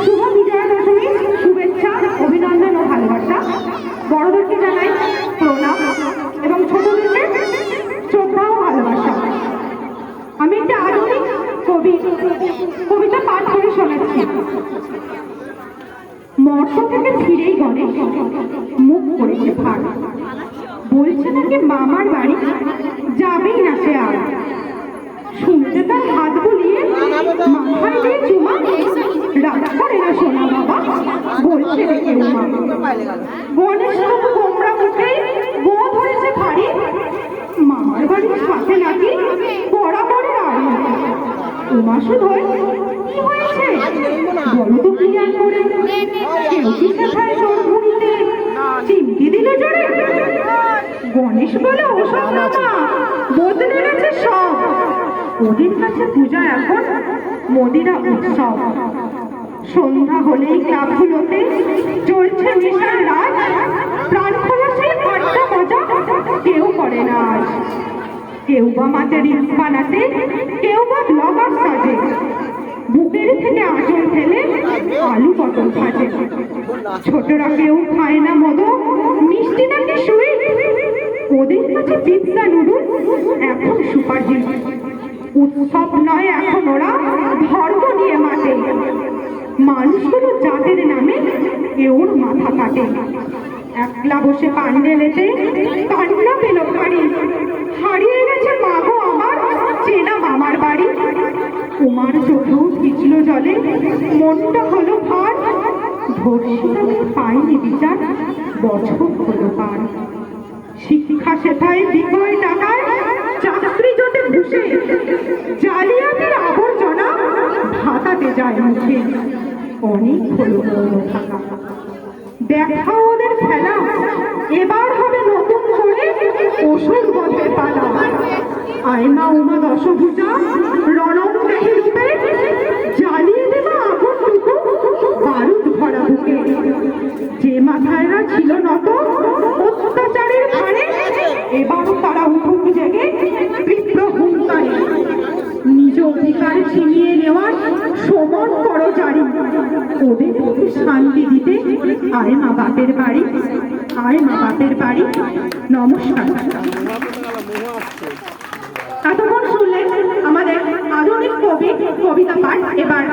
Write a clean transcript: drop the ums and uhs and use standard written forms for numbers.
শুভ বিজয়া দশমী শুভেচ্ছা, অভিনন্দন ও ভালোবাসা। বড়দেরকে জানাই প্রণাম এবং ছোটদেরকে শ্রদ্ধা ও ভালোবাসা। আমি একটা আধুনিক কবিতা পাঠ করে শোনাচ্ছি। মর্ত থেকে ফিরেই গণেশ মুখ করেছে ভার, বলছে নাকি মামার বাড়ি যাবেই না সে আর। শুনতে তার হাত বুলিয়ে মাথায় দিয়ে চুমা, রাগ করে না সোনা বাবা বলছে রেখে উমা। গণেশ বাবু গোমরা মুখেই গো ধরেছে ভারী, মামার বাড়ির সাথে নাকি বরাবরের আড়ি। উমা শুধু কি হয়েছে বলো তো ক্লিয়ার করে, কেউ কি সেখানে সরভূমিতে চিমটি দিল জোরে? গণেশ বলে ওসব না মা, বদলে গেছে সব, ওদের কাছে পূজা এখন মদিরা উৎসব। সন্ধ্যা হলেই ক্লাবগুলোতে চলছে নেশার রাত, প্রাণ খোলা সেই আড্ডা মজা কেউ করে না আজ। কেউ বা মাঠে রিলস বানাতে, কেউ বা ব্লগার সাজে, বুকের থেকে আঁচল ফেলে আলু পটল ভাজে। ছোটরা কেউ খায় না মদক, মিষ্টি নাকি সুইট, ওদের কাছে পিৎজা নুডুল এখন সুপারহিট। উৎসব নয় এখন ওরা ধর্ম নিয়ে মাঠে, মানুষগুলো জাতের নামে কেউর মাথা কাটে। একলা বসে পান্ডেলেতে কান্না পেল ভারী, হারিয়ে গেছে মাগো আমার চেনা মামার বাড়ি। উমার চোখেও ভিজল জলে, মনটা হলো ভার, ধর্ষিতাদের পায়নি বিচার, বছর হলো পার। শিক্ষা সেথায় বিকয় টাকায় চাকরি জোটে ঘুষে, জালিয়াতির আবর্জনা ভাতাতে যায় মুখে। অনেক হলো মৌন থাকা, দেখা ওদের খেলা, এবার হবে নতুন করে অসুর বধের পালা। আয়মা উমা দশভুজা রণং দেহি রূপে, জ্বালিয়ে দেবা আগুনটুকু বারুদ ভরা বুকে। যে মাথায়রা ছিল নত অত্যাচারের ভারে, এবারও তারা উঠুক জেগে তীব্র হুঙ্কারে। নিজ অধিকার ছিনিয়ে নেওয়ার সমন করো জারি, ওদের শান্তি দিতে আয় মা বাপের বাড়ি, আয় মা বাপের বাড়ি। নমস্কার। এতক্ষণ শুনলেন আমাদের আধুনিক কবিতা পাঠ। এবার